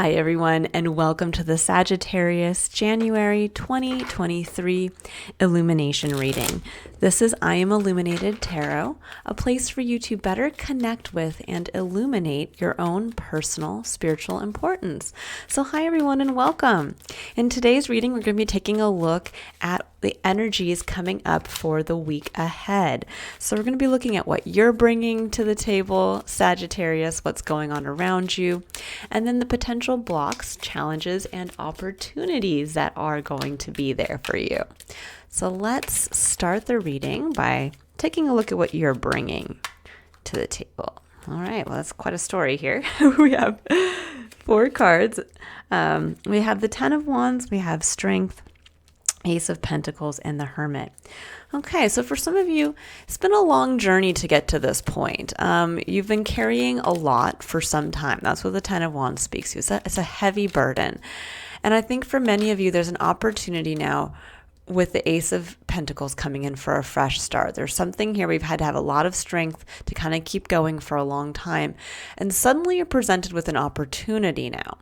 Hi, everyone, and welcome to the Sagittarius January 2023 Illumination reading. This is I Am Illuminated Tarot, a place for you to better connect with and illuminate your own personal spiritual importance. So hi, everyone, and welcome. In today's reading, we're going to be taking a look at the energies coming up for the week ahead. So we're going to be looking at what you're bringing to the table, Sagittarius, what's going on around you, and then the potential blocks, challenges, and opportunities that are going to be there for you. So let's start the reading by taking a look at what you're bringing to the table. All right, well, that's quite a story here. We have 4 cards. We have the 10 of Wands, we have Strength, Ace of Pentacles, and the Hermit. Okay, so for some of you, it's been a long journey to get to this point. You've been carrying a lot for some time. That's what the 10 of Wands speaks to. It's a heavy burden. And I think for many of you, there's an opportunity now with the Ace of Pentacles coming in for a fresh start. There's something here we've had to have a lot of strength to kind of keep going for a long time. And suddenly you're presented with an opportunity now.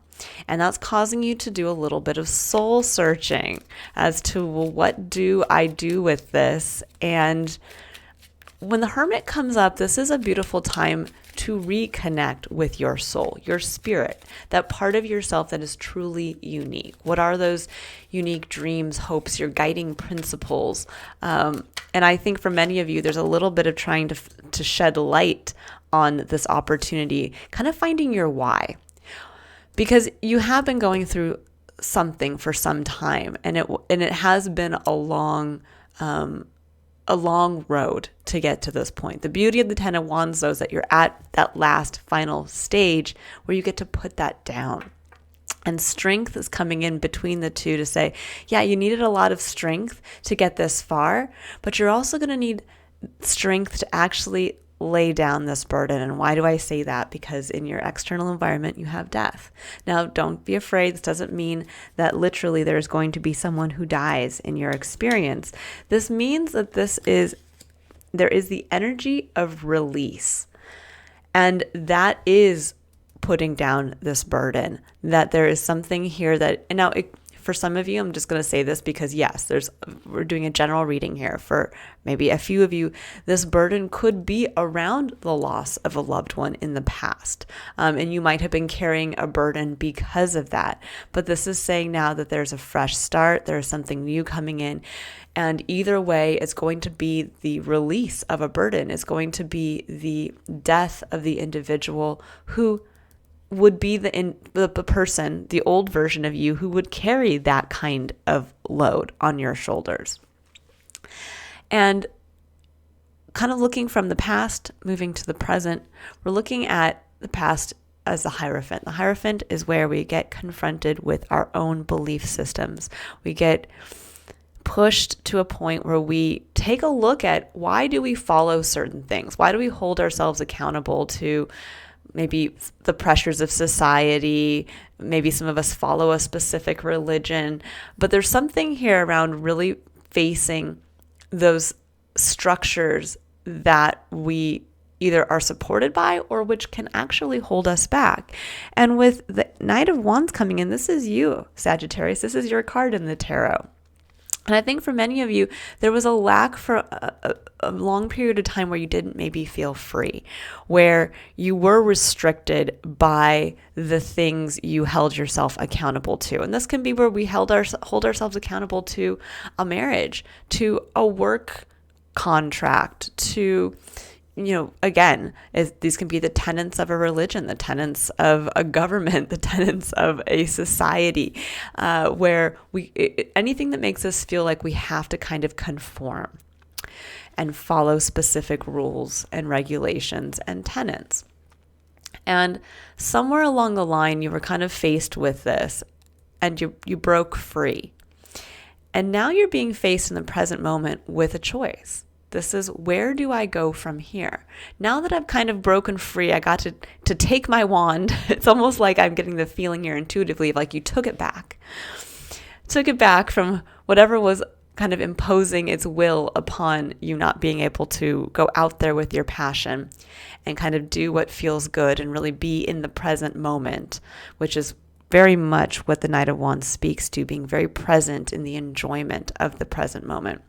And that's causing you to do a little bit of soul searching as to, well, what do I do with this? And when the Hermit comes up, this is a beautiful time to reconnect with your soul, your spirit, that part of yourself that is truly unique. What are those unique dreams, hopes, your guiding principles? And I think for many of you, there's a little bit of trying to shed light on this opportunity, kind of finding your why. Because you have been going through something for some time, and it has been a long road to get to this point. The beauty of the 10 of Wands, though, is that you're at that last final stage where you get to put that down. And strength is coming in between the two to say, yeah, you needed a lot of strength to get this far, but you're also going to need strength to actually lay down this burden. And why do I say that? Because in your external environment, you have death. Now, don't be afraid. This doesn't mean that literally there's going to be someone who dies in your experience. This means that there is the energy of release. And that is putting down this burden, that there is something here that, and now for some of you, I'm just going to say this because yes, we're doing a general reading here. For maybe a few of you, this burden could be around the loss of a loved one in the past. And you might have been carrying a burden because of that. But this is saying now that there's a fresh start, there's something new coming in. And either way, it's going to be the release of a burden. It's going to be the death of the individual who would be the person, the old version of you, who would carry that kind of load on your shoulders. And kind of looking from the past, moving to the present, we're looking at the past as the Hierophant. The Hierophant is where we get confronted with our own belief systems. We get pushed to a point where we take a look at, why do we follow certain things? Why do we hold ourselves accountable to maybe the pressures of society? Maybe some of us follow a specific religion, but there's something here around really facing those structures that we either are supported by or which can actually hold us back. And with the Knight of Wands coming in, this is you, Sagittarius. This is your card in the tarot. And I think for many of you, there was a lack for a long period of time where you didn't maybe feel free, where you were restricted by the things you held yourself accountable to. And this can be where we hold ourselves accountable to a marriage, to a work contract, to, again, these can be the tenets of a religion, the tenets of a government, the tenets of a society, where anything that makes us feel like we have to kind of conform and follow specific rules and regulations and tenets. And somewhere along the line, you were kind of faced with this and you broke free. And now you're being faced in the present moment with a choice. This is, where do I go from here? Now that I've kind of broken free, I got to take my wand. It's almost like I'm getting the feeling here intuitively, like you took it back. Took it back from whatever was kind of imposing its will upon you not being able to go out there with your passion and kind of do what feels good and really be in the present moment, which is very much what the Knight of Wands speaks to, being very present in the enjoyment of the present moment.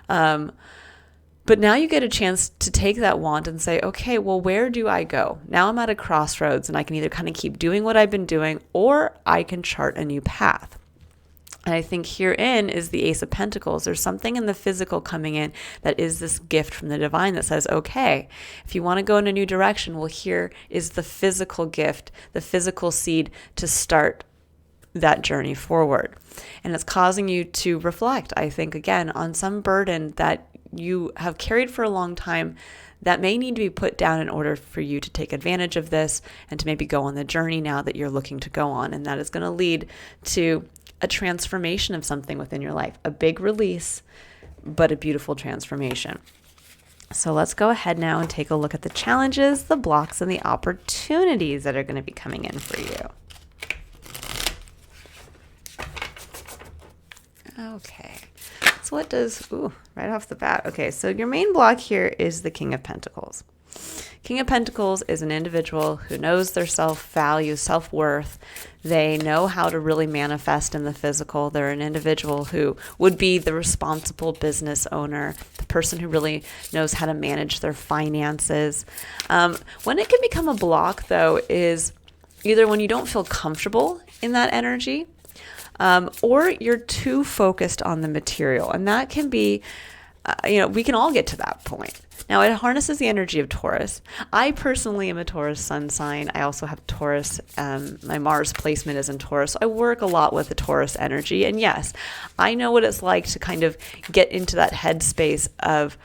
But now you get a chance to take that wand and say, okay, well, where do I go? Now I'm at a crossroads, and I can either kind of keep doing what I've been doing, or I can chart a new path. And I think herein is the Ace of Pentacles. There's something in the physical coming in that is this gift from the divine that says, okay, if you want to go in a new direction, well, here is the physical gift, the physical seed to start that journey forward. And it's causing you to reflect, I think, again, on some burden that you have carried for a long time that may need to be put down in order for you to take advantage of this and to maybe go on the journey now that you're looking to go on. And that is going to lead to a transformation of something within your life, a big release, but a beautiful transformation. So let's go ahead now and take a look at the challenges, the blocks, and the opportunities that are going to be coming in for you. Okay. So what does, right off the bat. Okay, so your main block here is the King of Pentacles. King of Pentacles is an individual who knows their self-value, self-worth. They know how to really manifest in the physical. They're an individual who would be the responsible business owner, the person who really knows how to manage their finances. When it can become a block, though, is either when you don't feel comfortable in that energy, or you're too focused on the material. And that can be, we can all get to that point. Now, it harnesses the energy of Taurus. I personally am a Taurus sun sign. I also have Taurus. My Mars placement is in Taurus. So I work a lot with the Taurus energy. And yes, I know what it's like to kind of get into that headspace of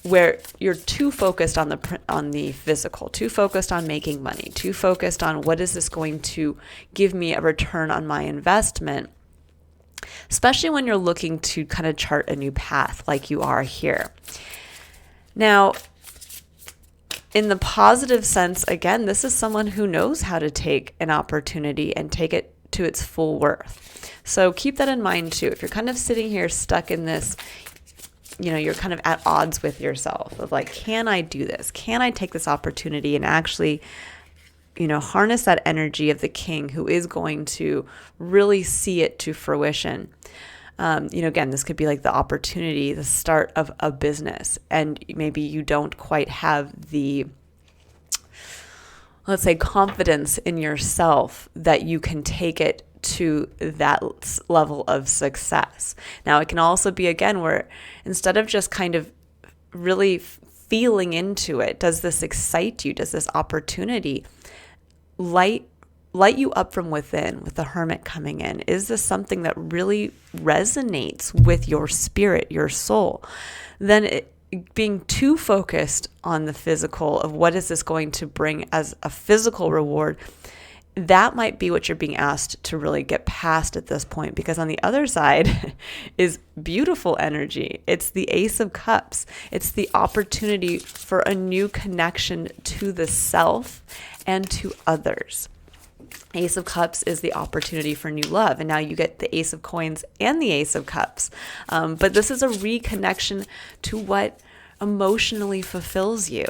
where you're too focused on the physical, too focused on making money, too focused on what is this going to give me a return on my investment, especially when you're looking to kind of chart a new path like you are here. Now, in the positive sense, again, this is someone who knows how to take an opportunity and take it to its full worth. So keep that in mind too. If you're kind of sitting here stuck in this, you're kind of at odds with yourself of like, can I do this? Can I take this opportunity and actually, harness that energy of the king who is going to really see it to fruition? Again, this could be like the opportunity, the start of a business, and maybe you don't quite have the, let's say, confidence in yourself that you can take it to that level of success. Now, it can also be, again, where instead of just kind of really feeling into it, does this excite you? Does this opportunity light you up from within with the Hermit coming in? Is this something that really resonates with your spirit, your soul? Then being too focused on the physical of what is this going to bring as a physical reward, that might be what you're being asked to really get past at this point, because on the other side is beautiful energy. It's the Ace of Cups. It's the opportunity for a new connection to the self and to others. Ace of Cups is the opportunity for new love. And now you get the Ace of Coins and the Ace of Cups. But this is a reconnection to what emotionally fulfills you.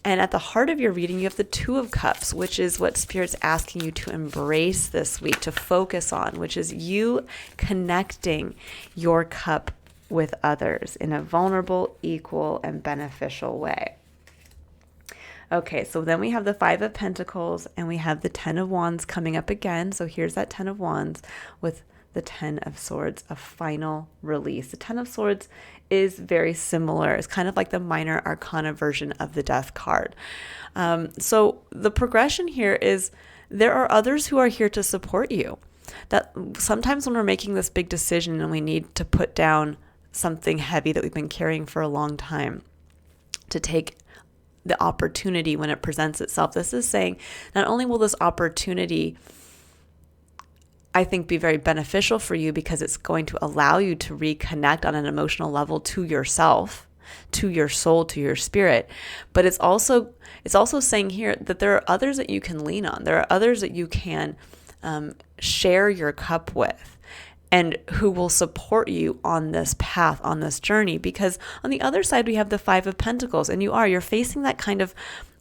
And at the heart of your reading, you have the Two of Cups, which is what Spirit's asking you to embrace this week, to focus on, which is you connecting your cup with others in a vulnerable, equal, and beneficial way. Okay, so then we have the Five of Pentacles and we have the Ten of Wands coming up again. So here's that Ten of Wands with the Ten of Swords, a final release. The Ten of Swords is very similar. It's kind of like the minor arcana version of the Death card. So the progression here is there are others who are here to support you. That sometimes when we're making this big decision and we need to put down something heavy that we've been carrying for a long time, to take the opportunity when it presents itself. This is saying not only will this opportunity, I think, be very beneficial for you because it's going to allow you to reconnect on an emotional level to yourself, to your soul, to your spirit, but it's also saying here that there are others that you can lean on. There are others that you can share your cup with, and who will support you on this path, on this journey. Because on the other side, we have the Five of Pentacles, and you're facing that kind of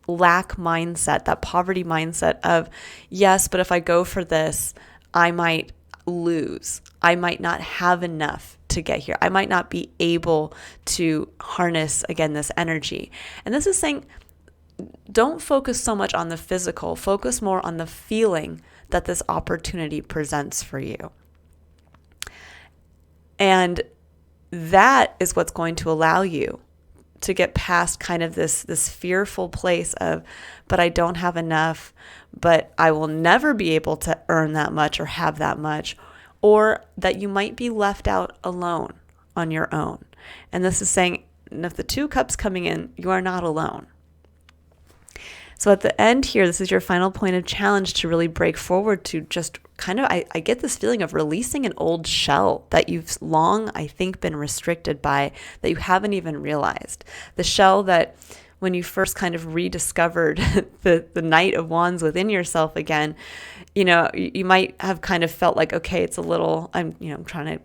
lack mindset, that poverty mindset of, yes, but if I go for this, I might lose. I might not have enough to get here. I might not be able to harness, again, this energy. And this is saying, don't focus so much on the physical, focus more on the feeling that this opportunity presents for you. And that is what's going to allow you to get past kind of this fearful place of, but I don't have enough, but I will never be able to earn that much or have that much, or that you might be left out alone on your own. And this is saying, if the 2 cups coming in, you are not alone. So at the end here, this is your final point of challenge to really break forward to just kind of, I get this feeling of releasing an old shell that you've long, I think, been restricted by, that you haven't even realized. The shell that when you first kind of rediscovered the Knight of Wands within yourself again, you might have kind of felt like, okay, it's a little, I'm trying to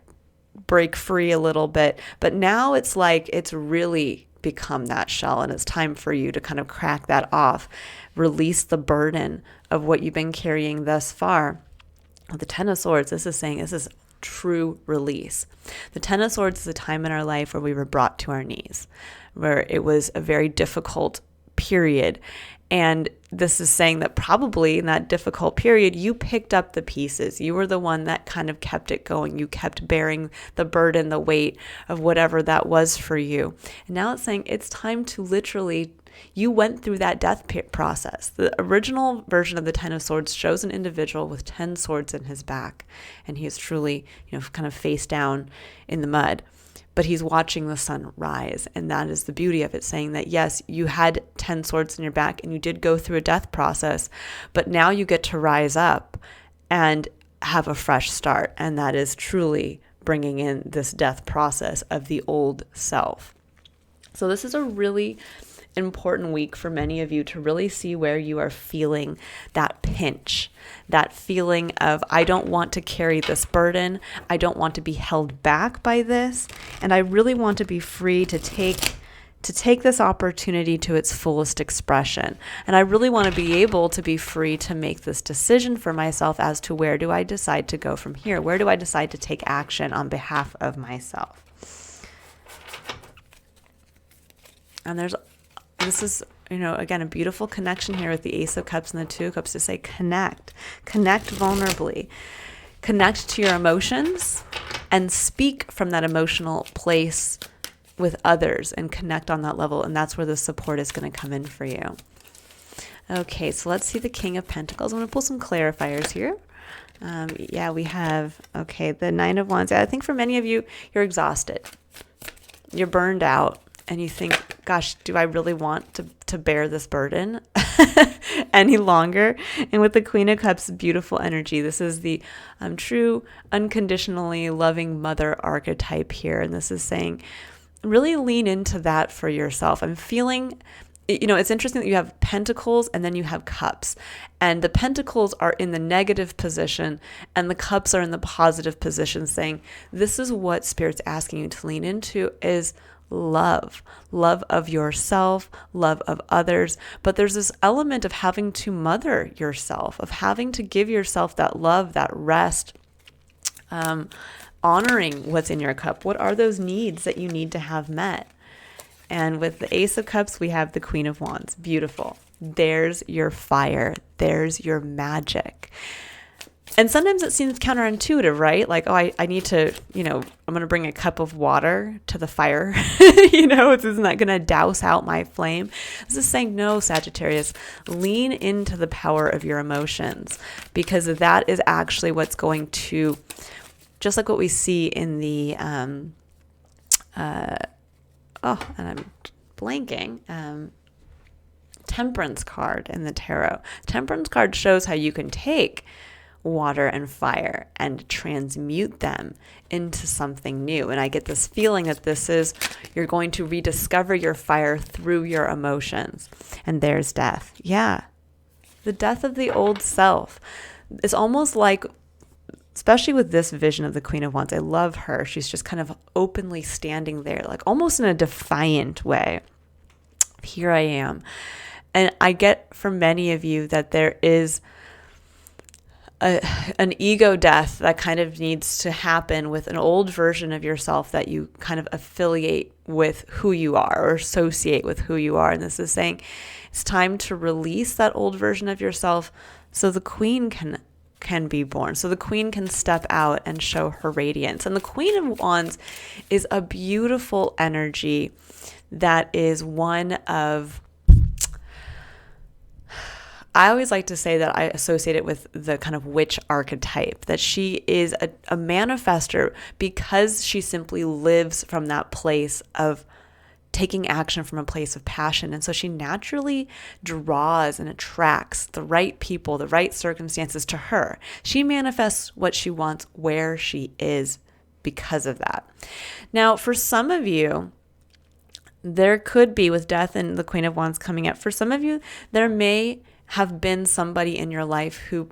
break free a little bit, but now it's like it's really become that shell, and it's time for you to kind of crack that off, release the burden of what you've been carrying thus far. With the 10 of Swords, this is saying this is true release. The 10 of Swords is a time in our life where we were brought to our knees, where it was a very difficult period. And this is saying that probably in that difficult period, you picked up the pieces. You were the one that kind of kept it going. You kept bearing the burden, the weight of whatever that was for you. And now it's saying it's time to literally, you went through that death process. The original version of the 10 of Swords shows an individual with 10 swords in his back. And he is truly, kind of face down in the mud. But he's watching the sun rise. And that is the beauty of it, saying that, yes, you had 10 swords in your back and you did go through a death process, but now you get to rise up and have a fresh start. And that is truly bringing in this death process of the old self. So this is a really important week for many of you to really see where you are feeling that pinch, that feeling of, I don't want to carry this burden. I don't want to be held back by this. And I really want to be free to take this opportunity to its fullest expression. And I really want to be able to be free to make this decision for myself as to where do I decide to go from here? Where do I decide to take action on behalf of myself? And this is, again, a beautiful connection here with the Ace of Cups and the 2 of Cups to say connect vulnerably, connect to your emotions and speak from that emotional place with others and connect on that level. And that's where the support is going to come in for you. Okay, so let's see the King of Pentacles. I'm going to pull some clarifiers here. We have, the 9 of Wands. I think for many of you, you're exhausted. You're burned out. And you think, gosh, do I really want to bear this burden any longer? And with the Queen of Cups, beautiful energy. This is the true, unconditionally loving mother archetype here. And this is saying, really lean into that for yourself. I'm feeling, it's interesting that you have Pentacles and then you have Cups. And the Pentacles are in the negative position and the Cups are in the positive position, saying, this is what Spirit's asking you to lean into is love of yourself, love of others. But there's this element of having to mother yourself, of having to give yourself that love, that rest, honoring what's in your cup. What are those needs that you need to have met? And with the Ace of Cups, we have the Queen of Wands. Beautiful. There's your fire. There's your magic. And sometimes it seems counterintuitive, right? Like, I need to, I'm going to bring a cup of water to the fire. It's not going to douse out my flame. This is saying, no, Sagittarius, lean into the power of your emotions, because that is actually what's going to, just like what we see in the, and I'm blanking, Temperance card in the tarot. Temperance card shows how you can take water and fire and transmute them into something new. And I get this feeling that this is, you're going to rediscover your fire through your emotions. And there's death. Yeah. The death of the old self. It's almost like, especially with this vision of the Queen of Wands, I love her. She's just kind of openly standing there, like almost in a defiant way. Here I am. And I get from many of you that there is an ego death that kind of needs to happen with an old version of yourself that you kind of affiliate with who you are or associate with who you are. And this is saying it's time to release that old version of yourself so the queen can be born, so the queen can step out and show her radiance. And the Queen of Wands is a beautiful energy that is one of, I always like to say that I associate it with the kind of witch archetype, that she is a manifester because she simply lives from that place of taking action from a place of passion. And so she naturally draws and attracts the right people, the right circumstances to her. She manifests what she wants where she is because of that. Now, for some of you, there could be, with death and the Queen of Wands coming up, for some of you, there may have been somebody in your life who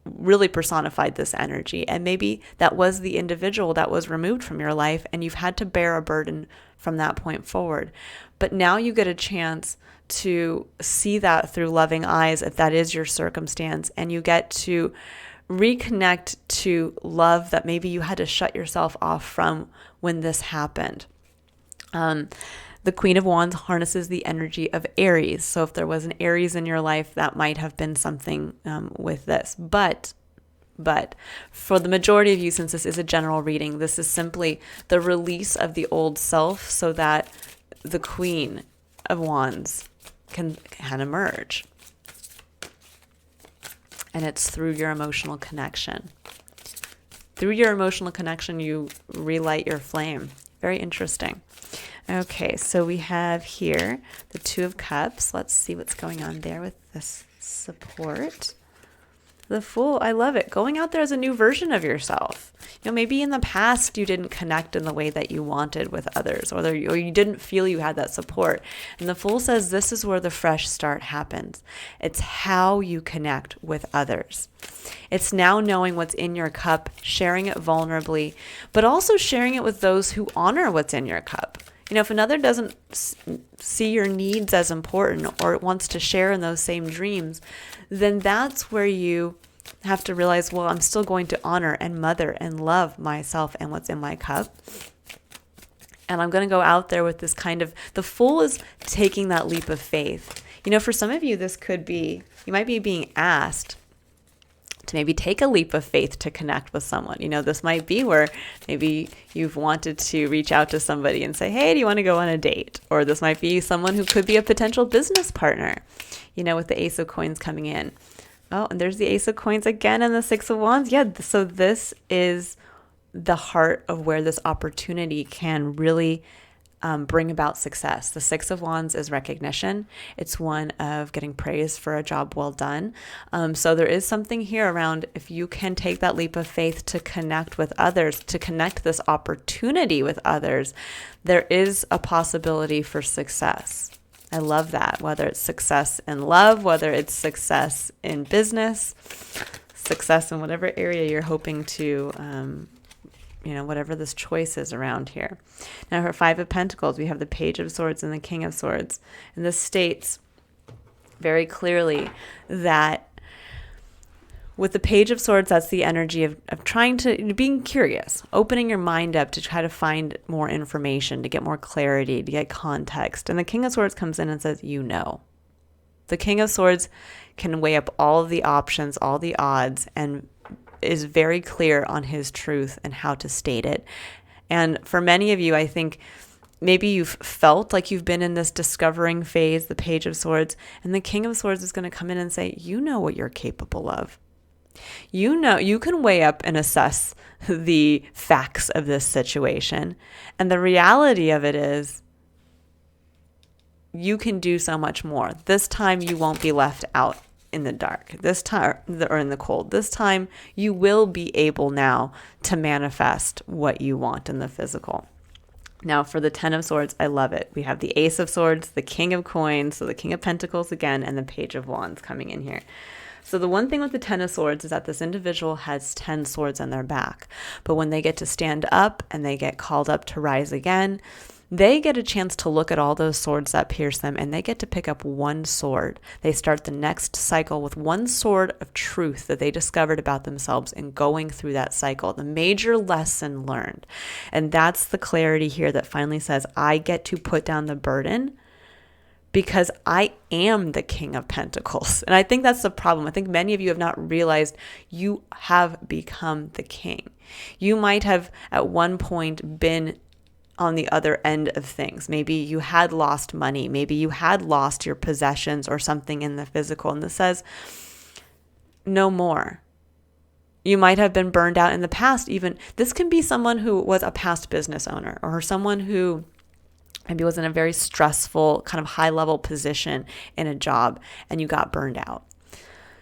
really personified this energy. And maybe that was the individual that was removed from your life, and you've had to bear a burden from that point forward. But now you get a chance to see that through loving eyes, if that is your circumstance, and you get to reconnect to love that maybe you had to shut yourself off from when this happened. The Queen of Wands harnesses the energy of Aries. So if there was an Aries in your life, that might have been something with this. But for the majority of you, since this is a general reading, this is simply the release of the old self so that the Queen of Wands can emerge. And it's through your emotional connection. Through your emotional connection, you relight your flame. Very interesting. Okay, so we have here the Two of Cups. Let's see what's going on there with this support. The Fool, I love it. Going out there as a new version of yourself. Maybe in the past you didn't connect in the way that you wanted with others, or you didn't feel you had that support. And the Fool says this is where the fresh start happens. It's how you connect with others. It's now knowing what's in your cup, sharing it vulnerably, but also sharing it with those who honor what's in your cup. If another doesn't see your needs as important or wants to share in those same dreams, then that's where you have to realize, well, I'm still going to honor and mother and love myself and what's in my cup. And I'm going to go out there with this kind of, the Fool is taking that leap of faith. For some of you, this could be, you might be being asked to maybe take a leap of faith to connect with someone. This might be where maybe you've wanted to reach out to somebody and say, hey, do you want to go on a date? Or this might be someone who could be a potential business partner, with the Ace of Coins coming in. Oh, and there's the Ace of Coins again and the Six of Wands. Yeah, so this is the heart of where this opportunity can really bring about success. The Six of Wands is recognition. It's one of getting praise for a job well done. So there is something here around if you can take that leap of faith to connect with others, to connect this opportunity with others, there is a possibility for success. I love that, whether it's success in love, whether it's success in business, success in whatever area you're hoping to whatever this choice is around here. Now, for Five of Pentacles, we have the Page of Swords and the King of Swords. And this states very clearly that with the Page of Swords, that's the energy of trying to, being curious, opening your mind up to try to find more information, to get more clarity, to get context. And the King of Swords comes in and says, The King of Swords can weigh up all the options, all the odds, and is very clear on his truth and how to state it. And for many of you, I think maybe you've felt like you've been in this discovering phase, the Page of Swords, and the King of Swords is going to come in and say, you know what you're capable of. You can weigh up and assess the facts of this situation. And the reality of it is you can do so much more. This time you won't be left out in the dark, this time, or in the cold. This time you will be able now to manifest what you want in the physical. Now for the Ten of Swords, I love it. We have the Ace of Swords, the King of Coins, so the King of Pentacles again, and the Page of Wands coming in here. So the one thing with the Ten of Swords is that this individual has 10 swords on their back. But when they get to stand up and they get called up to rise again, They get a chance to look at all those swords that pierce them, and they get to pick up one sword. They start the next cycle with one sword of truth that they discovered about themselves and going through that cycle, the major lesson learned. And that's the clarity here that finally says, I get to put down the burden because I am the King of Pentacles. And I think that's the problem. I think many of you have not realized you have become the king. You might have at one point been on the other end of things. Maybe you had lost money. Maybe you had lost your possessions or something in the physical. And this says, no more. You might have been burned out in the past. Even this can be someone who was a past business owner, or someone who maybe was in a very stressful kind of high level position in a job and you got burned out.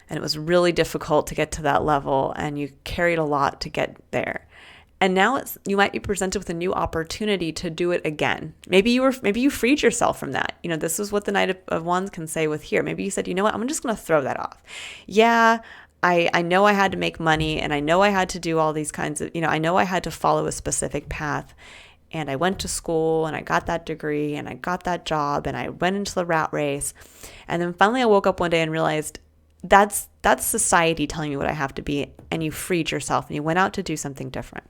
And it was really difficult to get to that level and you carried a lot to get there. And now you might be presented with a new opportunity to do it again. Maybe you freed yourself from that. This is what the Knight of Wands can say with here. Maybe you said, you know what, I'm just going to throw that off. Yeah, I know I had to make money, and I know I had to do all these kinds of, I know I had to follow a specific path. And I went to school and I got that degree and I got that job and I went into the rat race. And then finally I woke up one day and realized that's society telling me what I have to be. And you freed yourself and you went out to do something different.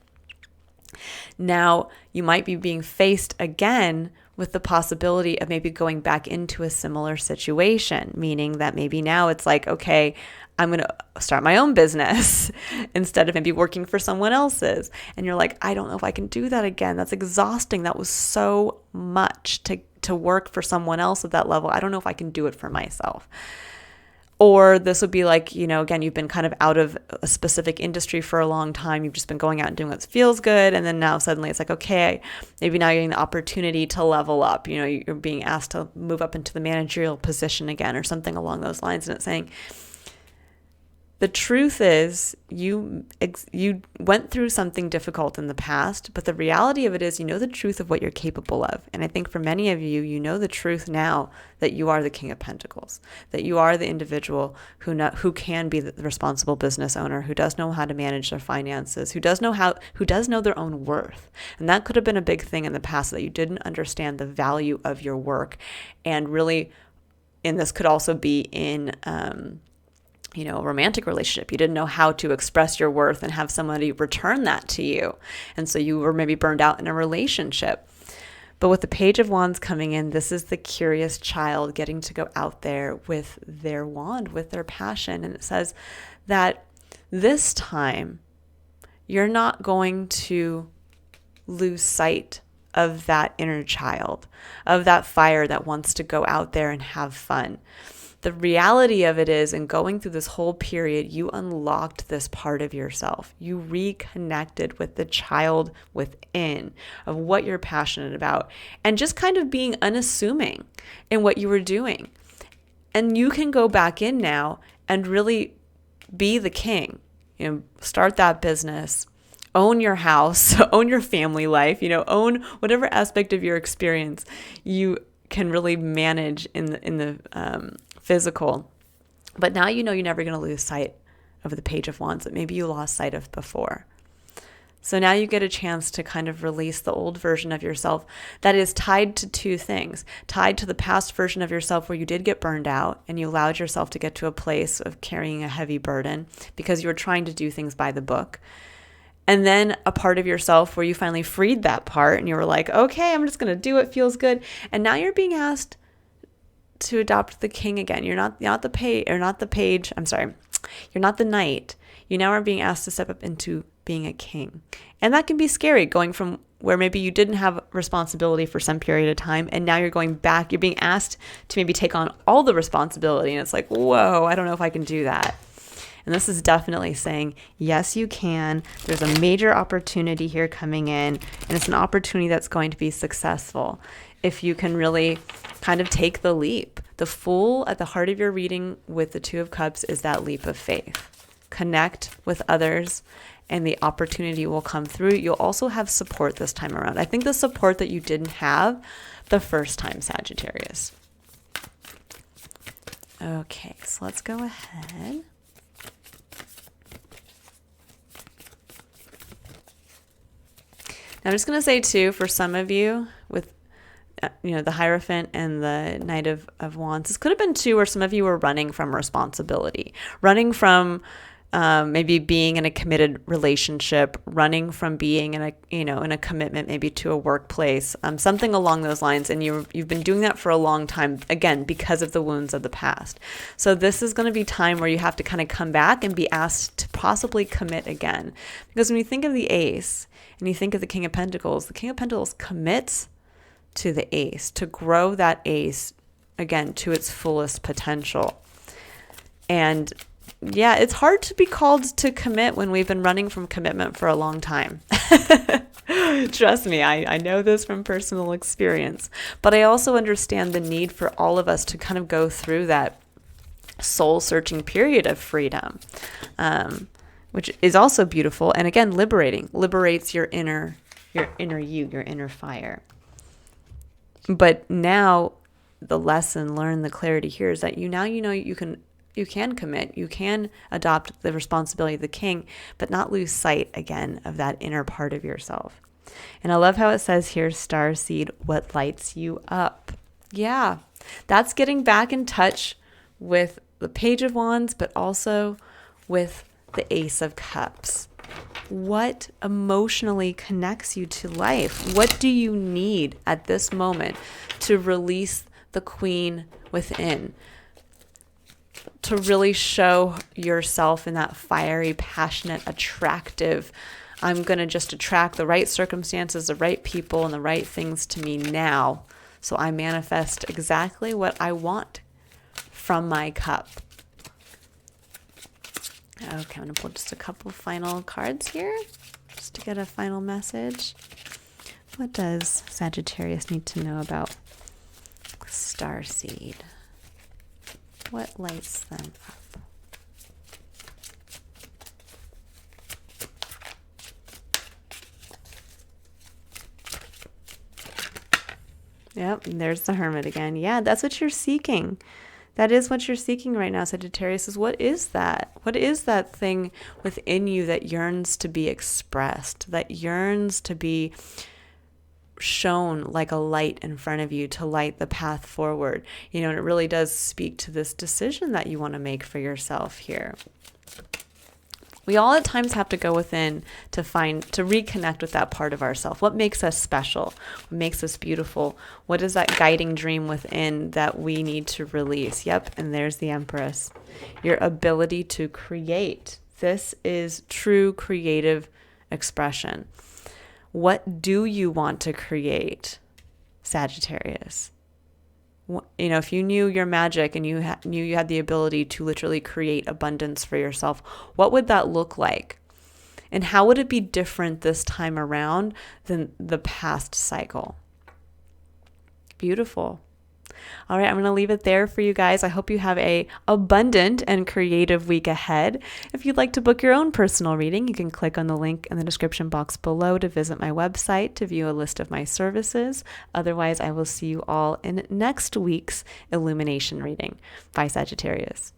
Now you might be being faced again with the possibility of maybe going back into a similar situation, meaning that maybe now it's like, okay, I'm going to start my own business instead of maybe working for someone else's. And you're like, I don't know if I can do that again. That's exhausting. That was so much to work for someone else at that level. I don't know if I can do it for myself. Or this would be like, again, you've been kind of out of a specific industry for a long time. You've just been going out and doing what feels good. And then now suddenly it's like, okay, maybe now you're getting the opportunity to level up. You're being asked to move up into the managerial position again or something along those lines. And it's saying, the truth is you went through something difficult in the past, but the reality of it is you know the truth of what you're capable of. And I think for many of you, you know the truth now that you are the King of Pentacles, that you are the individual who can be the responsible business owner, who does know how to manage their finances, who does know their own worth. And that could have been a big thing in the past, that you didn't understand the value of your work. And really, and this could also be in a romantic relationship. You didn't know how to express your worth and have somebody return that to you. And so you were maybe burned out in a relationship. But with the Page of Wands coming in, this is the curious child getting to go out there with their wand, with their passion. And it says that this time you're not going to lose sight of that inner child, of that fire that wants to go out there and have fun. The reality of it is, in going through this whole period, you unlocked this part of yourself. You reconnected with the child within of what you're passionate about and just kind of being unassuming in what you were doing. And you can go back in now and really be the king, start that business, own your house, own your family life, own whatever aspect of your experience you can really manage in the physical. But now you're never going to lose sight of the Page of Wands that maybe you lost sight of before. So now you get a chance to kind of release the old version of yourself that is tied to two things, tied to the past version of yourself where you did get burned out and you allowed yourself to get to a place of carrying a heavy burden because you were trying to do things by the book. And then a part of yourself where you finally freed that part and you were like, okay, I'm just going to do it. Feels good. And now you're being asked to adopt the king again. You're not the page. I'm sorry. You're not the knight. You now are being asked to step up into being a king. And that can be scary, going from where maybe you didn't have responsibility for some period of time. And now you're going back. You're being asked to maybe take on all the responsibility. And it's like, whoa, I don't know if I can do that. And this is definitely saying, yes, you can. There's a major opportunity here coming in. And it's an opportunity that's going to be successful if you can really kind of take the leap. The Fool at the heart of your reading with the Two of Cups is that leap of faith. Connect with others and the opportunity will come through. You'll also have support this time around. I think the support that you didn't have the first time, Sagittarius. Okay, so let's go ahead. Now I'm just going to say too, for some of you with the Hierophant and the Knight of Wands. This could have been too, where some of you were running from responsibility, running from maybe being in a committed relationship, running from being in a commitment, maybe to a workplace, something along those lines. And you've been doing that for a long time, again, because of the wounds of the past. So this is going to be time where you have to kind of come back and be asked to possibly commit again. Because when you think of the Ace and you think of the King of Pentacles commits to the Ace, to grow that Ace, again, to its fullest potential. And yeah, it's hard to be called to commit when we've been running from commitment for a long time. Trust me, I know this from personal experience. But I also understand the need for all of us to kind of go through that soul-searching period of freedom, which is also beautiful. And again, liberates your inner you, your inner fire. But now the lesson learned, the clarity here is that you know you can commit, you can adopt the responsibility of the king, but not lose sight again of that inner part of yourself. And I love how it says here, starseed, what lights you up? Yeah, that's getting back in touch with the Page of Wands, but also with the Ace of Cups. What emotionally connects you to life? What do you need at this moment to release the queen within? To really show yourself in that fiery, passionate, attractive, I'm going to just attract the right circumstances, the right people, and the right things to me now, so I manifest exactly what I want from my cup. Okay, I'm going to pull just a couple final cards here, just to get a final message. What does Sagittarius need to know about starseed? What lights them up? Yep, and there's the Hermit again. Yeah, that's what you're seeking. That is what you're seeking right now, Sagittarius. Is what is that? What is that thing within you that yearns to be expressed, that yearns to be shown like a light in front of you, to light the path forward? And it really does speak to this decision that you want to make for yourself here. We all at times have to go within to reconnect with that part of ourselves. What makes us special? What makes us beautiful? What is that guiding dream within that we need to release? Yep, and there's the Empress. Your ability to create. This is true creative expression. What do you want to create, Sagittarius? If you knew your magic and you knew you had the ability to literally create abundance for yourself, what would that look like? And how would it be different this time around than the past cycle? Beautiful. All right, I'm going to leave it there for you guys. I hope you have a abundant and creative week ahead. If you'd like to book your own personal reading, you can click on the link in the description box below to visit my website to view a list of my services. Otherwise, I will see you all in next week's Illumination reading. Bye, Sagittarius.